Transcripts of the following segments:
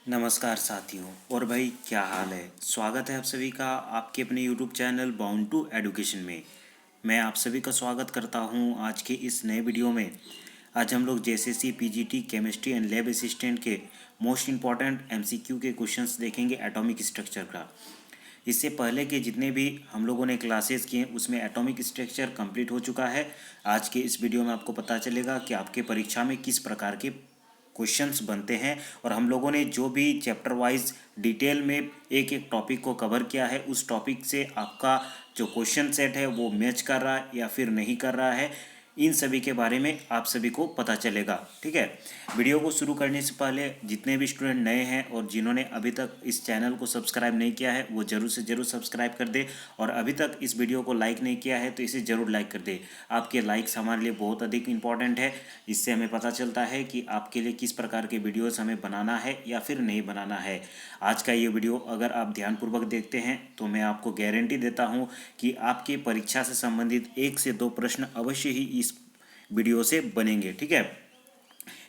नमस्कार साथियों और भाई क्या हाल है। स्वागत है आप सभी का आपके अपने YouTube channel Bound to Education में। मैं आप सभी का स्वागत करता हूं आज के इस नए वीडियो में। आज हम लोग JSSC PGT chemistry and lab assistant के मोस्ट इम्पॉर्टेंट एमसीक्यू के क्वेश्चंस देखेंगे एटॉमिक स्ट्रक्चर का। इससे पहले के जितने भी हम लोगों ने क्लासेस किए उसमें एटॉमिक स्ट्रक्चर कंप्लीट हो चुका है। आज के इस वीडियो में आपको पता चलेगा कि आपके परीक्षा में किस प्रकार के क्वेश्चंस बनते हैं और हम लोगों ने जो भी चैप्टर वाइज डिटेल में एक एक टॉपिक को कवर किया है उस टॉपिक से आपका जो क्वेश्चन सेट है वो मैच कर रहा है या फिर नहीं कर रहा है, इन सभी के बारे में आप सभी को पता चलेगा। ठीक है, वीडियो को शुरू करने से पहले जितने भी स्टूडेंट नए हैं और जिन्होंने अभी तक इस चैनल को सब्सक्राइब नहीं किया है वो ज़रूर से ज़रूर सब्सक्राइब कर दे और अभी तक इस वीडियो को लाइक नहीं किया है तो इसे ज़रूर लाइक कर दे। आपके लाइक्स हमारे लिए बहुत अधिक इंपॉर्टेंट है। इससे हमें पता चलता है कि आपके लिए किस प्रकार के वीडियोस हमें बनाना है या फिर नहीं बनाना है। आज का ये वीडियो अगर आप ध्यानपूर्वक देखते हैं तो मैं आपको गारंटी देता हूँ कि आपकी परीक्षा से संबंधित 1 से 2 प्रश्न अवश्य ही इस वीडियो से बनेंगे। ठीक है,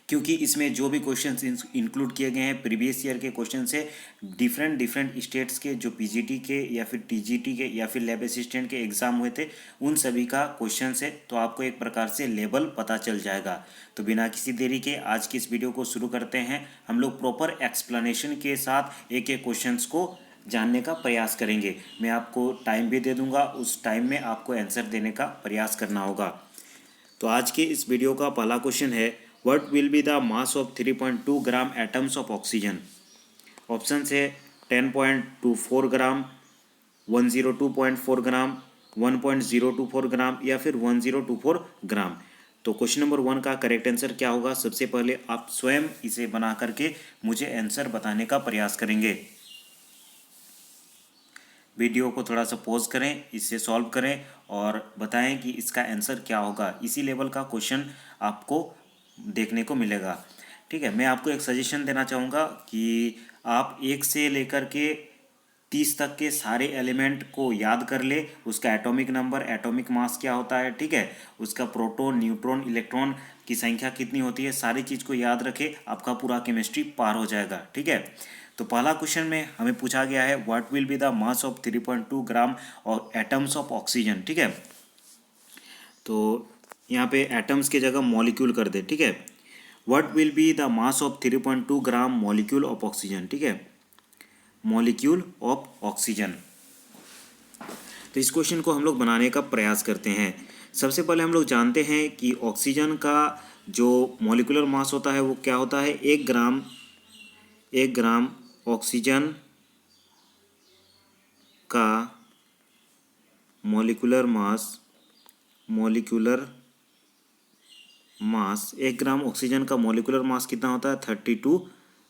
क्योंकि इसमें जो भी क्वेश्चंस इंक्लूड किए गए हैं प्रीवियस ईयर के क्वेश्चन से डिफरेंट स्टेट्स के जो पीजीटी के या फिर टीजीटी के या फिर लैब असिस्टेंट के एग्ज़ाम हुए थे उन सभी का क्वेश्चन है, तो आपको एक प्रकार से लेवल पता चल जाएगा। तो बिना किसी देरी के आज की इस वीडियो को शुरू करते हैं। हम लोग प्रॉपर एक्सप्लेनेशन के साथ एक एक क्वेश्चंस को जानने का प्रयास करेंगे। मैं आपको टाइम भी दे दूंगा, उस टाइम में आपको आंसर देने का प्रयास करना होगा। तो आज के इस वीडियो का पहला क्वेश्चन है, what will be the mass of 3.2 gram atoms of oxygen. Option है 10.24 ग्राम, 102.4 ग्राम, 1.024 ग्राम या फिर 1024 ग्राम। तो क्वेश्चन नंबर 1 का करेक्ट आंसर क्या होगा, सबसे पहले आप स्वयं इसे बना करके मुझे आंसर बताने का प्रयास करेंगे। वीडियो को थोड़ा सा पॉज करें, इसे सॉल्व करें और बताएं कि इसका आंसर क्या होगा। इसी लेवल का क्वेश्चन आपको देखने को मिलेगा। ठीक है, मैं आपको एक सजेशन देना चाहूँगा कि आप 1 से लेकर के 30 तक के सारे एलिमेंट को याद कर ले, उसका एटॉमिक नंबर, एटॉमिक मास क्या होता है, ठीक है, उसका प्रोटॉन, न्यूट्रॉन, इलेक्ट्रॉन की संख्या कितनी होती है, सारी चीज़ को याद रखे, आपका पूरा केमिस्ट्री पार हो जाएगा। ठीक है, तो पहला क्वेश्चन में हमें पूछा गया है what will be the mass of 3.2 ग्राम और एटम्स ऑफ ऑक्सीजन। ठीक है, तो यहाँ पे एटम्स की जगह मॉलिक्यूल कर दे। ठीक है, what will be the mass of 3.2 gram molecule of oxygen. ठीक है, मॉलिक्यूल ऑफ ऑक्सीजन। तो इस क्वेश्चन को हम लोग बनाने का प्रयास करते हैं। सबसे पहले हम लोग जानते हैं कि ऑक्सीजन का जो मॉलिक्यूलर मास होता है वो क्या होता है, 1 ग्राम ऑक्सीजन का मॉलिक्यूलर मास 1 ग्राम ऑक्सीजन का मॉलिक्यूलर मास कितना होता है, 32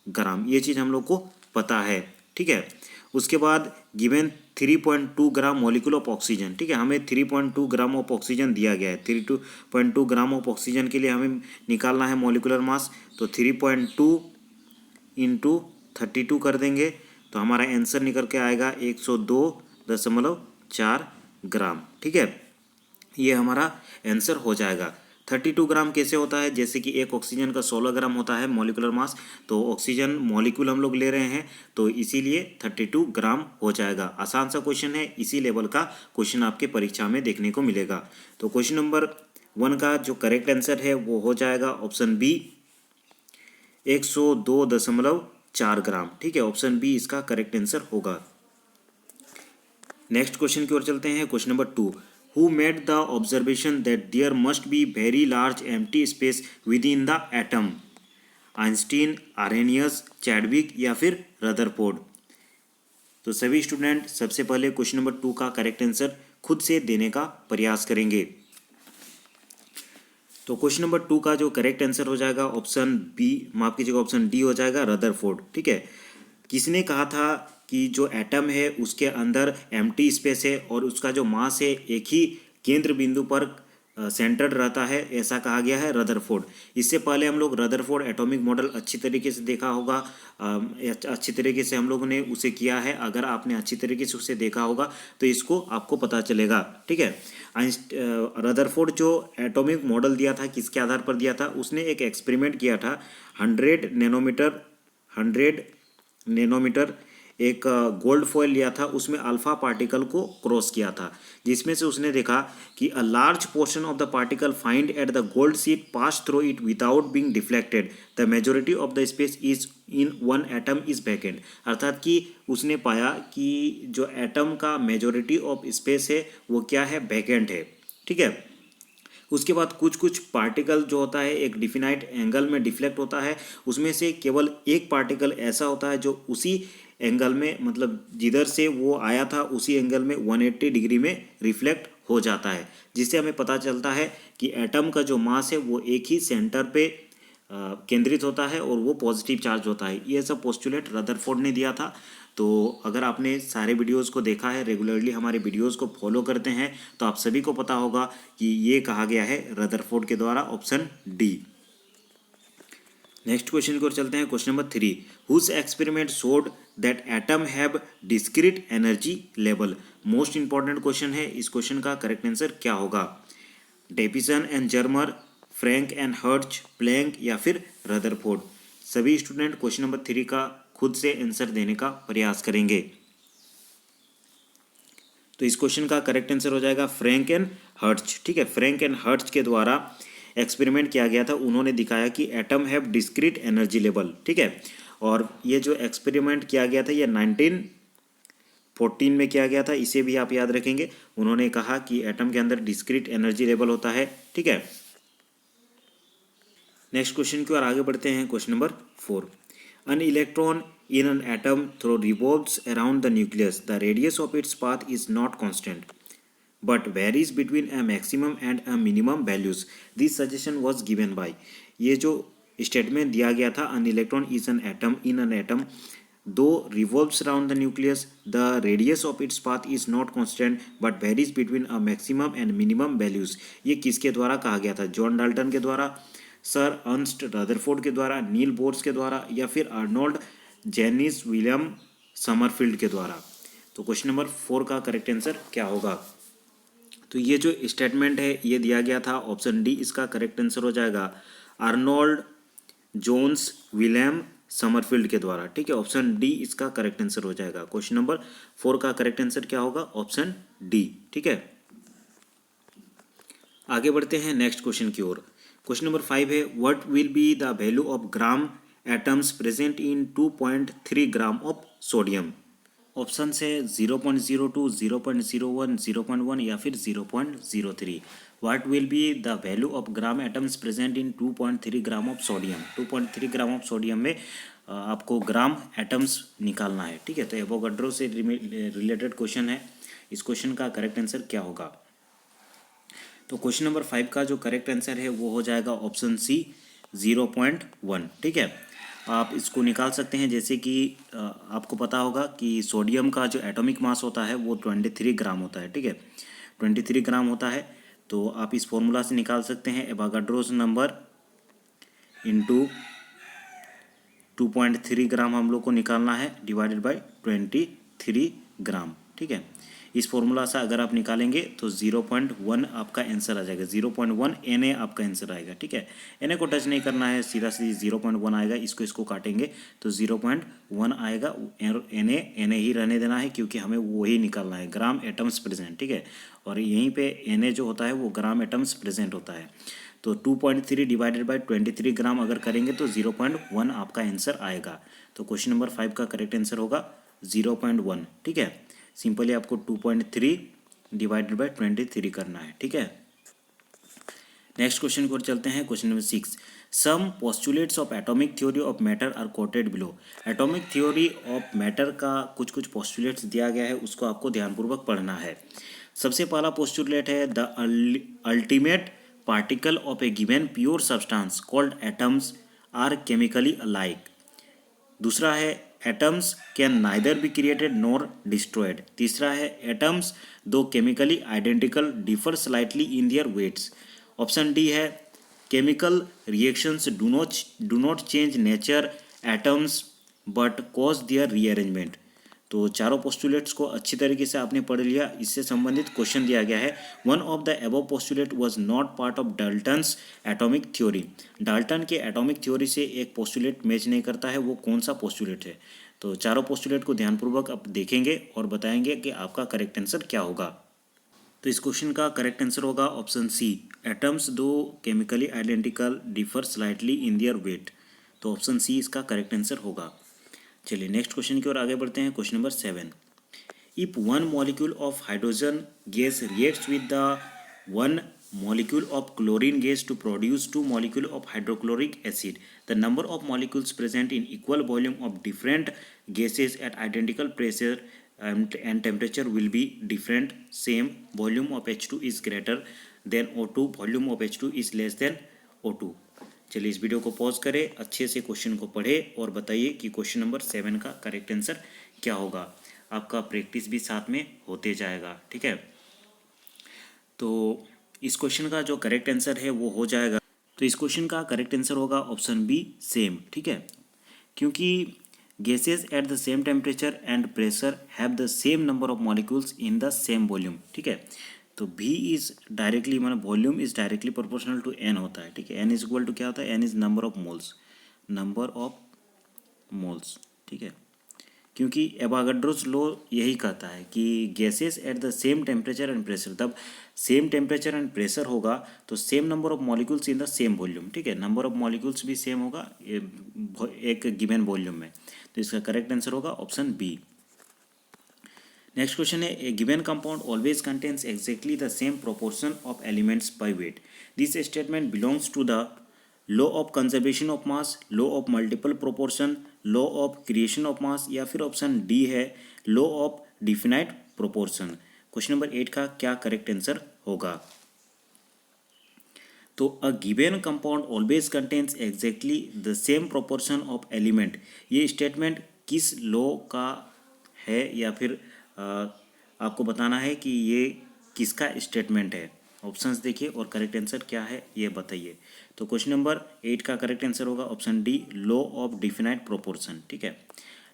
ग्राम। ये चीज़ हम लोग को पता है। ठीक है, उसके बाद given 3.2 gram molecule of oxygen. ठीक है, हमें 3.2 ग्राम ऑफ ऑक्सीजन दिया गया है। 3.2 ग्राम ऑफ ऑक्सीजन के लिए हमें निकालना है मॉलिक्यूलर मास, तो 3.2 इंटू 32 कर देंगे तो हमारा आंसर निकल के आएगा 102.4 ग्राम। ठीक है, ये हमारा आंसर हो जाएगा। 32 ग्राम कैसे होता है, जैसे कि एक ऑक्सीजन का 16 ग्राम होता है मॉलिक्यूलर मास, तो ऑक्सीजन मॉलिक्यूल हम लोग ले रहे हैं तो इसीलिए 32 ग्राम हो जाएगा। आसान सा क्वेश्चन है, इसी लेवल का क्वेश्चन आपके परीक्षा में देखने को मिलेगा। तो क्वेश्चन नंबर 1 का जो करेक्ट आंसर है वो हो जाएगा ऑप्शन बी, 102.4 ग्राम। ठीक है, ऑप्शन बी इसका करेक्ट आंसर होगा। नेक्स्ट क्वेश्चन की ओर चलते हैं। Question number 2, who made the observation that there must be very large empty space within the atom. Einstein, Arrhenius, Chadwick या फिर रदरफोर्ड। तो सभी स्टूडेंट सबसे पहले क्वेश्चन नंबर 2 का करेक्ट आंसर खुद से देने का प्रयास करेंगे। तो क्वेश्चन नंबर 2 का जो करेक्ट आंसर हो जाएगा ऑप्शन बी, माफ कीजिएगा ऑप्शन डी हो जाएगा, रदरफोर्ड। ठीक है, किसने कहा था कि जो एटम है उसके अंदर एम्प्टी स्पेस है और उसका जो मास है एक ही केंद्र बिंदु पर सेंटर्ड रहता है, ऐसा कहा गया है, रदरफोर्ड। इससे पहले हम लोग रदरफोर्ड एटॉमिक मॉडल अच्छी तरीके से देखा होगा, अच्छी तरीके से हम लोगों ने उसे किया है। अगर आपने अच्छी तरीके से उसे देखा होगा तो इसको आपको पता चलेगा। ठीक है, रदरफोर्ड जो एटॉमिक मॉडल दिया था किसके आधार पर दिया था, उसने एक एक्सपेरिमेंट किया था 100 नैनोमीटर एक गोल्ड फॉयल लिया था, उसमें अल्फा पार्टिकल को क्रॉस किया था, जिसमें से उसने देखा कि a large portion of the particle find at the gold sheet pass through it without being deflected, the majority of the space is in one atom is vacant. अर्थात कि उसने पाया कि जो एटम का मेजोरिटी ऑफ स्पेस है वो क्या है, वैकेंट है। ठीक है। उसके बाद कुछ कुछ पार्टिकल जो होता है एक डिफिनाइट एंगल में डिफ्लेक्ट होता है, उसमें से केवल एक पार्टिकल ऐसा होता है जो उसी एंगल में, मतलब जिधर से वो आया था उसी एंगल में 180 डिग्री में रिफ्लेक्ट हो जाता है, जिससे हमें पता चलता है कि एटम का जो मास है वो एक ही सेंटर पे केंद्रित होता है और वो पॉजिटिव चार्ज होता है। ये सब पोस्टुलेट रदरफोर्ड ने दिया था। तो अगर आपने सारे वीडियोस को देखा है, रेगुलरली हमारे वीडियोस को फॉलो करते हैं, तो आप सभी को पता होगा कि ये कहा गया है रदरफोर्ड के द्वारा, ऑप्शन डी। नेक्स्ट क्वेश्चन की ओर चलते हैं। Question number 3, whose experiment showed that atom have discrete energy level. Most important question है, इस क्वेश्चन का करेक्ट आंसर क्या होगा? Davisson and Germer, Franck and Hertz, Planck या फिर रदरफोर्ड। सभी स्टूडेंट क्वेश्चन नंबर 3 का खुद से आंसर देने का प्रयास करेंगे। तो इस क्वेश्चन का करेक्ट आंसर हो जाएगा फ्रैंक एंड हर्ट्ज। ठीक है, फ्रैंक एंड हर्ट्ज के द्वारा एक्सपेरिमेंट किया गया था। उन्होंने दिखाया कि atom have discrete energy level. ठीक है, और ये जो एक्सपेरिमेंट किया गया था ये 1914 में किया गया था, इसे भी आप याद रखेंगे। उन्होंने कहा कि एटम के अंदर डिस्क्रीट एनर्जी लेवल होता है। ठीक है, नेक्स्ट क्वेश्चन की ओर आगे बढ़ते हैं। Question number 4, an electron in an atom through revolves around the nucleus. The radius of its path is not constant but varies between a maximum and a minimum values. This suggestion was given by, ये जो statement दिया गया था, an electron is an atom in an atom though revolves around the nucleus, the radius of its path is not constant but varies between a maximum and minimum values. ये किसके द्वारा कहा गया था? जॉन डाल्टन के द्वारा, sir Ernst Rutherford के द्वारा, नील बोर्स के द्वारा या फिर अर्नोल्ड जेनिस विलियम समरफील्ड के द्वारा। तो क्वेश्चन नंबर 4 का करेक्ट आंसर क्या होगा? तो ये जो स्टेटमेंट है ये दिया गया था, ऑप्शन डी इसका करेक्ट आंसर हो जाएगा, अर्नोल्ड जोन्स विलियम समरफील्ड के द्वारा। ठीक है, ऑप्शन डी इसका करेक्ट आंसर हो जाएगा। क्वेश्चन नंबर 4 का करेक्ट आंसर क्या होगा? Option D. ठीक है, आगे बढ़ते हैं नेक्स्ट क्वेश्चन की ओर। क्वेश्चन नंबर 5 है, what will be the value of gram atoms present in 2.3 gram of sodium. Option से 0.02, 0.01, 0.1 या फिर 0.03। What will be the value of gram atoms present in 2.3 gram of sodium. 2.3 gram of sodium में आपको ग्राम atoms निकालना है। ठीक है, तो एवोगाड्रो से रिलेटेड क्वेश्चन है। इस क्वेश्चन का करेक्ट आंसर क्या होगा? तो क्वेश्चन नंबर 5 का जो करेक्ट आंसर है वो हो जाएगा ऑप्शन सी, 0.1। ठीक है, आप इसको निकाल सकते हैं। जैसे कि आपको पता होगा कि सोडियम का जो एटॉमिक मास होता है वो 23 ग्राम होता है। ठीक है, 23 ग्राम होता है। तो आप इस फॉर्मूला से निकाल सकते हैं, एवोगाड्रोस नंबर इंटू 2.3 ग्राम हम लोग को निकालना है, डिवाइडेड बाई 23 ग्राम। ठीक है, इस फॉर्मूला से अगर आप निकालेंगे तो 0.1 आपका आंसर आ जाएगा। 0.1 Na आपका आंसर आएगा। ठीक है, Na को टच नहीं करना है, सीधा सीधी 0.1 आएगा। इसको काटेंगे तो 0.1 आएगा। Na ही रहने देना है क्योंकि हमें वही निकालना है, ग्राम एटम्स प्रेजेंट। ठीक है, और यहीं पे Na जो होता है वो ग्राम एटम्स प्रेजेंट होता है। तो 2.3 डिवाइडेड बाई 23 ग्राम अगर करेंगे तो 0.1 आपका आंसर आएगा। तो क्वेश्चन नंबर 5 का करेक्ट आंसर होगा 0.1। ठीक है, सिंपली आपको 2.3 डिवाइडेड बाई 23 करना है। ठीक है, नेक्स्ट क्वेश्चन की ओर चलते हैं। Question number 6, some postulates of atomic theory of matter are quoted below. Atomic theory of matter का कुछ कुछ पोस्टुलेट्स दिया गया है, उसको आपको ध्यानपूर्वक पढ़ना है। सबसे पहला पोस्टुलेट है, the ultimate particle of a given pure substance called atoms are chemically alike. दूसरा है, atoms can neither be created nor destroyed. तीसरा है, एटम्स दो chemically identical differ slightly in their weights. Option D है, chemical reactions do not change nature atoms but cause their rearrangement. तो चारों postulates को अच्छी तरीके से आपने पढ़ लिया। इससे संबंधित क्वेश्चन दिया गया है, one of the above postulate was not part of Dalton's atomic theory. Dalton के एटॉमिक थ्योरी से एक पोस्टुलेट मैच नहीं करता है, वो कौन सा पोस्टुलेट है? तो चारों पोस्टुलेट को ध्यानपूर्वक आप देखेंगे और बताएंगे कि आपका करेक्ट आंसर क्या होगा। तो इस क्वेश्चन का करेक्ट आंसर होगा ऑप्शन सी, एटम्स दो chemically identical differ slightly in their weight. तो ऑप्शन सी इसका करेक्ट आंसर होगा। चलिए नेक्स्ट क्वेश्चन की ओर आगे बढ़ते हैं। Question number 7, if one molecule of hydrogen gas reacts with the one molecule of chlorine gas to produce 2 molecule of hydrochloric acid, the number of molecules present in equal volume of different gases at identical pressure and temperature will be different. Same volume of H2 is greater than O2, volume of H2 is less than O2। चलिए इस video को pause करें, अच्छे से question को पढ़ें और बताइए कि क्वेश्चन नंबर 7 का करेक्ट आंसर क्या होगा। आपका प्रैक्टिस भी साथ में होते जाएगा, ठीक है। तो इस क्वेश्चन का जो करेक्ट आंसर है वो हो जाएगा, तो इस क्वेश्चन का करेक्ट आंसर होगा ऑप्शन बी, सेम, ठीक है। क्योंकि gases at the same temperature and pressure have the same number of molecules in the same volume, ठीक है। तो भी इज डायरेक्टली मतलब volume is directly proportional to n होता है, ठीक है। एन इज इक्वल टू क्या होता है? N is number of moles, number of moles, ठीक है। क्योंकि एवागाड्रोस लॉ यही कहता है कि gases at the same temperature and pressure, तब सेम टेम्परेचर एंड प्रेशर होगा तो same number of molecules in the same volume, ठीक है। नंबर ऑफ मॉलिक्यूल्स भी सेम होगा एक गिवन वॉल्यूम में। तो इसका करेक्ट आंसर होगा ऑप्शन बी। नेक्स्ट क्वेश्चन है, a given compound always contains exactly the same proportion of elements by weight. This statement belongs to the law of conservation of mass, law of multiple proportion, law of creation of mass, या फिर option D है law of definite proportion. Question number 8 का क्या correct answer होगा? तो a given compound always contains exactly the same proportion of element, ये statement किस law का है या फिर आपको बताना है कि ये किसका स्टेटमेंट है। ऑप्शंस देखिए और करेक्ट आंसर क्या है ये बताइए। तो क्वेश्चन नंबर 8 का करेक्ट आंसर होगा option D, law of definite proportion, ठीक है।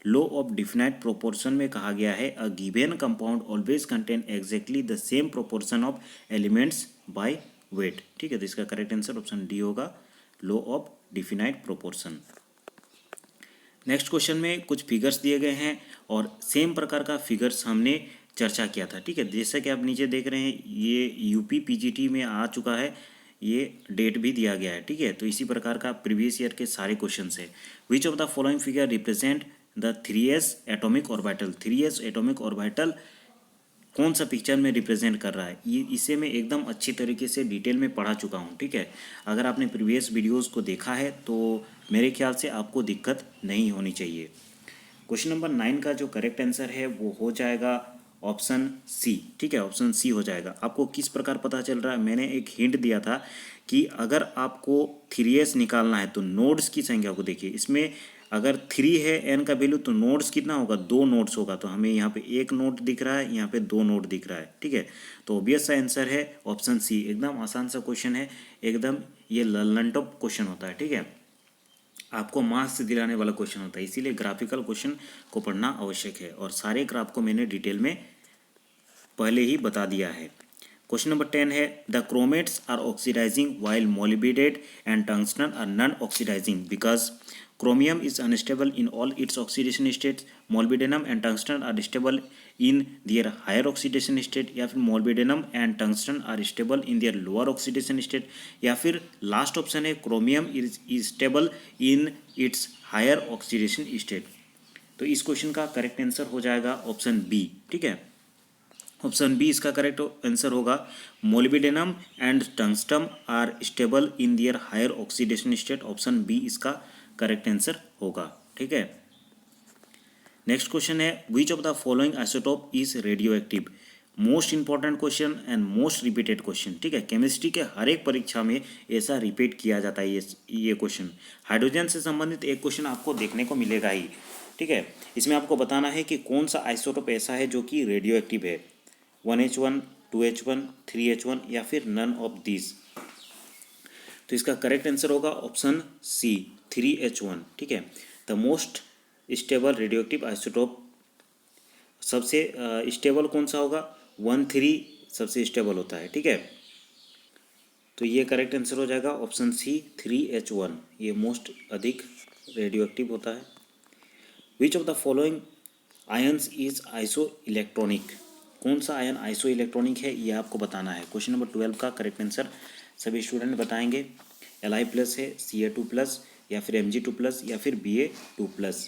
लॉ ऑफ डिफिनाइट प्रोपोर्शन में कहा गया है अ given compound always contain exactly the same proportion of elements by wait, ठीक है। तो इसका करेक्ट आंसर ऑप्शन डी होगा, law of definite proportion. Next question में कुछ फिगर्स दिए गए हैं और सेम प्रकार का फिगर्स हमने चर्चा किया था, ठीक है। जैसा कि आप नीचे देख रहे हैं ये यूपी पीजीटी में आ चुका है, ये डेट भी दिया गया है, ठीक है। तो इसी प्रकार का प्रीवियस ईयर के सारे क्वेश्चंस है। Which of the following figure represent the 3s atomic orbital. 3s atomic orbital कौन सा पिक्चर में रिप्रेजेंट कर रहा है, ये इसे मैं एकदम अच्छी तरीके से डिटेल में पढ़ा चुका हूँ, ठीक है। अगर आपने प्रीवियस वीडियोस को देखा है तो मेरे ख्याल से आपको दिक्कत नहीं होनी चाहिए। क्वेश्चन नंबर 9 का जो करेक्ट आंसर है वो हो जाएगा ऑप्शन सी, ठीक है। ऑप्शन सी हो जाएगा। आपको किस प्रकार पता चल रहा है? मैंने एक हिंट दिया था कि अगर आपको 3s निकालना है तो नोड्स की संख्या को देखिए। इसमें अगर 3 है n का वैल्यू तो नोड्स कितना होगा? 2 नोड्स होगा। तो हमें यहाँ पे एक नोड दिख रहा है, यहाँ पे 2 नोड दिख रहा है, ठीक है। तो ऑब्वियस सा आंसर है ऑप्शन सी। एकदम आसान सा क्वेश्चन है, एकदम ये लल्लनटॉप क्वेश्चन होता है, ठीक है। आपको मार्क्स दिलाने वाला क्वेश्चन होता है, इसीलिए ग्राफिकल क्वेश्चन को पढ़ना आवश्यक है और सारे ग्राफ को मैंने डिटेल में पहले ही बता दिया है। क्वेश्चन नंबर 10 है, the chromates are oxidizing while molybdate and tungsten are non oxidizing because chromium is unstable in all its oxidation states, molybdenum and tungsten are stable in their higher oxidation state, या फिर molybdenum and tungsten are stable in their lower oxidation state, या फिर last option है chromium is stable in its higher oxidation state। तो इस question का correct answer हो जाएगा ऑप्शन बी, ठीक है। ऑप्शन बी इसका करेक्ट आंसर होगा, molybdenum and tungsten are stable in their higher oxidation state. Option B इसका करेक्ट आंसर होगा, ठीक है। नेक्स्ट क्वेश्चन है, which of the following isotope is radioactive. Most important question and most repeated question, ठीक है। Chemistry के हर एक परीक्षा में ऐसा रिपीट किया जाता है ये क्वेश्चन। हाइड्रोजन से संबंधित एक क्वेश्चन आपको देखने को मिलेगा ही, ठीक है। इसमें आपको बताना है कि कौन सा आइसोटोप ऐसा है जो कि रेडियो एक्टिव है, 1H1, 2H1, 3H1 या फिर नन ऑफ दिस। तो इसका करेक्ट आंसर होगा ऑप्शन सी, 3H1, ठीक है। The most stable radioactive isotope सबसे स्टेबल कौन सा होगा, 1,3 सबसे स्टेबल होता है, ठीक है। तो ये करेक्ट आंसर हो जाएगा ऑप्शन सी 3H1, ये मोस्ट अधिक रेडियो एक्टिव होता है। Which of the following ions is iso electronic, कौन सा आयन आइसो इलेक्ट्रॉनिक है ये आपको बताना है। क्वेश्चन नंबर 12 का करेक्ट आंसर सभी स्टूडेंट बताएंगे। Li+ है, Ca2+, या फिर Mg2+, या फिर Ba2+।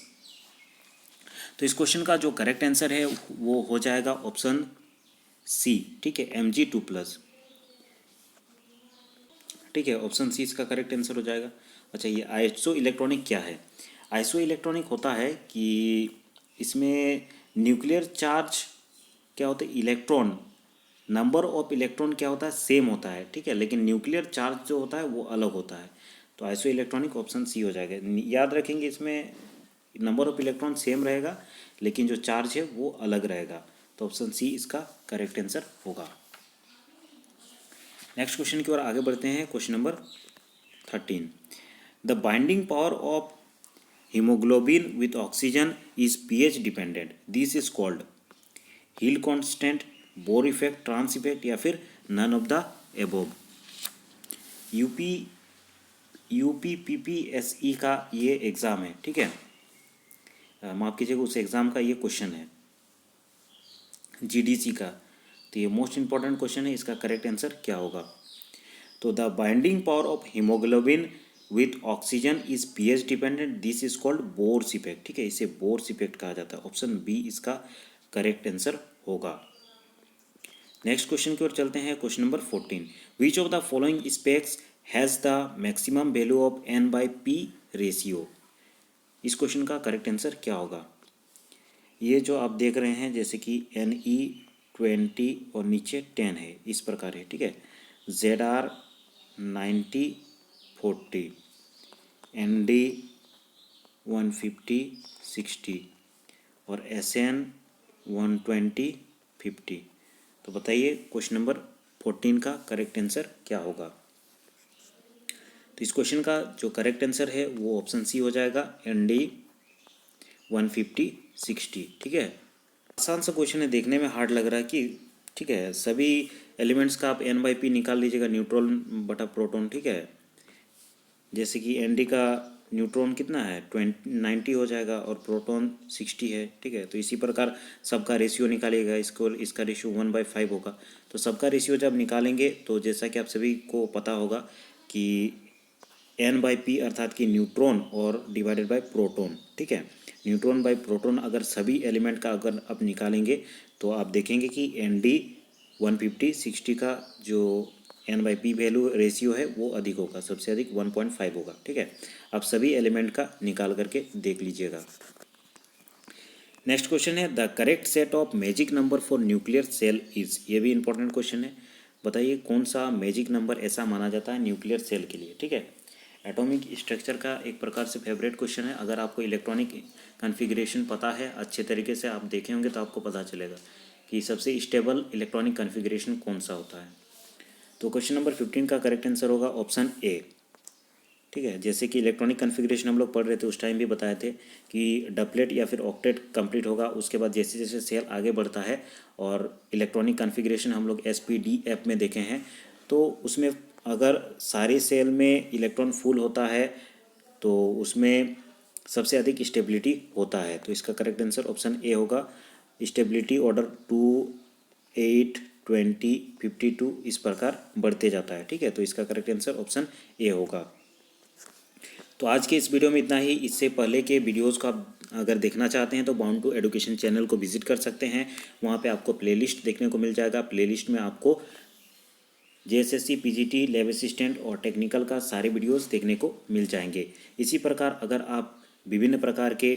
तो इस क्वेश्चन का जो करेक्ट आंसर है वो हो जाएगा ऑप्शन सी, ठीक है, Mg2+, ठीक है, ऑप्शन सी इसका करेक्ट आंसर हो जाएगा। अच्छा, ये आइसो इलेक्ट्रॉनिक क्या है? आइसो इलेक्ट्रॉनिक होता है कि इसमें न्यूक्लियर चार्ज क्या होता है, इलेक्ट्रॉन, नंबर ऑफ इलेक्ट्रॉन क्या होता है, सेम होता है, ठीक है, लेकिन न्यूक्लियर चार्ज जो होता है वो अलग होता है। तो आइसो इलेक्ट्रॉनिक ऑप्शन सी हो जाएगा। याद रखेंगे इसमें नंबर ऑफ इलेक्ट्रॉन सेम रहेगा लेकिन जो चार्ज है वो अलग रहेगा। तो ऑप्शन सी इसका करेक्ट आंसर होगा। नेक्स्ट क्वेश्चन की ओर आगे बढ़ते हैं। Question number 13, the binding power of haemoglobin with oxygen is pH dependent, this is called Hill constant, Bohr effect, trans effect, या फिर none of the above. UPPSE का ये एग्ज़ाम है, ठीक है, माफ़ कीजिएगा, उस एग्ज़ाम का ये क्वेश्चन है जीडीसी का। तो ये मोस्ट इंपॉर्टेंट क्वेश्चन है, इसका करेक्ट आंसर क्या होगा? तो the binding power of haemoglobin with oxygen is pH dependent, this is called Bohr's effect, ठीक है, इसे बोर्स इफेक्ट कहा जाता है। ऑप्शन बी इसका करेक्ट आंसर होगा। नेक्स्ट क्वेश्चन की ओर चलते हैं। Question number 14, which of the following specs has the maximum value of N/P ratio, इस क्वेश्चन का करेक्ट आंसर क्या होगा? ये जो आप देख रहे हैं जैसे कि Ne20 और नीचे 10 है, इस प्रकार है, ठीक है, ZR 90/40, ND 150/60 और SN 120/50। तो बताइए क्वेश्चन नंबर 14 का करेक्ट आंसर क्या होगा? तो इस क्वेश्चन का जो करेक्ट आंसर है वो ऑप्शन सी हो जाएगा, ND 150/60, ठीक है। आसान सा क्वेश्चन है, देखने में हार्ड लग रहा है कि, ठीक है, सभी एलिमेंट्स का आप N/P निकाल लीजिएगा, न्यूट्रॉन बटा प्रोटॉन, ठीक है। जैसे कि ND का न्यूट्रॉन कितना है, 90 हो जाएगा और प्रोटॉन 60 है, ठीक है। तो इसी प्रकार सबका रेशियो निकालिएगा, इसका रेशियो 1/5 होगा। तो सबका रेशियो जब निकालेंगे तो जैसा कि आप सभी को पता होगा कि N/P अर्थात कि न्यूट्रॉन और डिवाइडेड बाय प्रोटॉन, ठीक है। न्यूट्रॉन बाय प्रोटॉन अगर सभी एलिमेंट का अगर आप निकालेंगे तो आप देखेंगे कि ND 150/60 का जो N/P वैल्यू रेशियो है वो अधिक होगा, सबसे अधिक 1.5 होगा, ठीक है। आप सभी एलिमेंट का निकाल करके देख लीजिएगा। नेक्स्ट क्वेश्चन है, the correct set of magic number for nuclear cell is, ये भी इंपॉर्टेंट क्वेश्चन है। बताइए कौन सा मैजिक नंबर ऐसा माना जाता है न्यूक्लियर सेल के लिए, ठीक है। एटॉमिक स्ट्रक्चर का एक प्रकार से फेवरेट क्वेश्चन है। अगर आपको इलेक्ट्रॉनिक कॉन्फ़िगरेशन पता है, अच्छे तरीके से आप देखे होंगे तो आपको पता चलेगा कि सबसे स्टेबल इलेक्ट्रॉनिक कॉन्फ़िगरेशन कौन सा होता है। तो क्वेश्चन नंबर 15 का करेक्ट आंसर होगा ऑप्शन ए, ठीक है। जैसे कि इलेक्ट्रॉनिक कॉन्फ़िगरेशन हम लोग पढ़ रहे थे उस टाइम भी बताए थे कि डबलेट या फिर ऑक्टेट कंप्लीट होगा, उसके बाद जैसे जैसे सेल आगे बढ़ता है और इलेक्ट्रॉनिक कॉन्फ़िगरेशन हम लोग SPDF में देखे हैं, तो उसमें अगर सारे सेल में इलेक्ट्रॉन फुल होता है तो उसमें सबसे अधिक स्टेबिलिटी होता है। तो इसका करेक्ट आंसर ऑप्शन ए होगा। स्टेबिलिटी ऑर्डर 2, 8, 20, 52 इस प्रकार बढ़ते जाता है, ठीक है। तो इसका करेक्ट आंसर ऑप्शन ए होगा। तो आज के इस वीडियो में इतना ही। इससे पहले के वीडियोज़ को आप अगर देखना चाहते हैं तो बाउंड टू एडुकेशन चैनल को विजिट कर सकते हैं। वहाँ पे आपको प्लेलिस्ट देखने को मिल जाएगा। प्लेलिस्ट में आपको JSSC, PGT, लैब असिस्टेंट और टेक्निकल का सारे वीडियोस देखने को मिल जाएंगे। इसी प्रकार अगर आप विभिन्न प्रकार के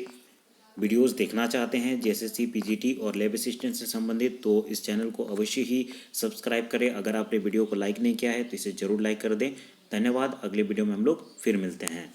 वीडियोस देखना चाहते हैं JSSC, PGT और लैब असिस्टेंट से संबंधित, तो इस चैनल को अवश्य ही सब्सक्राइब करें। अगर आपने वीडियो को लाइक नहीं किया है तो इसे ज़रूर लाइक कर दें। धन्यवाद। अगले वीडियो में हम लोग फिर मिलते हैं।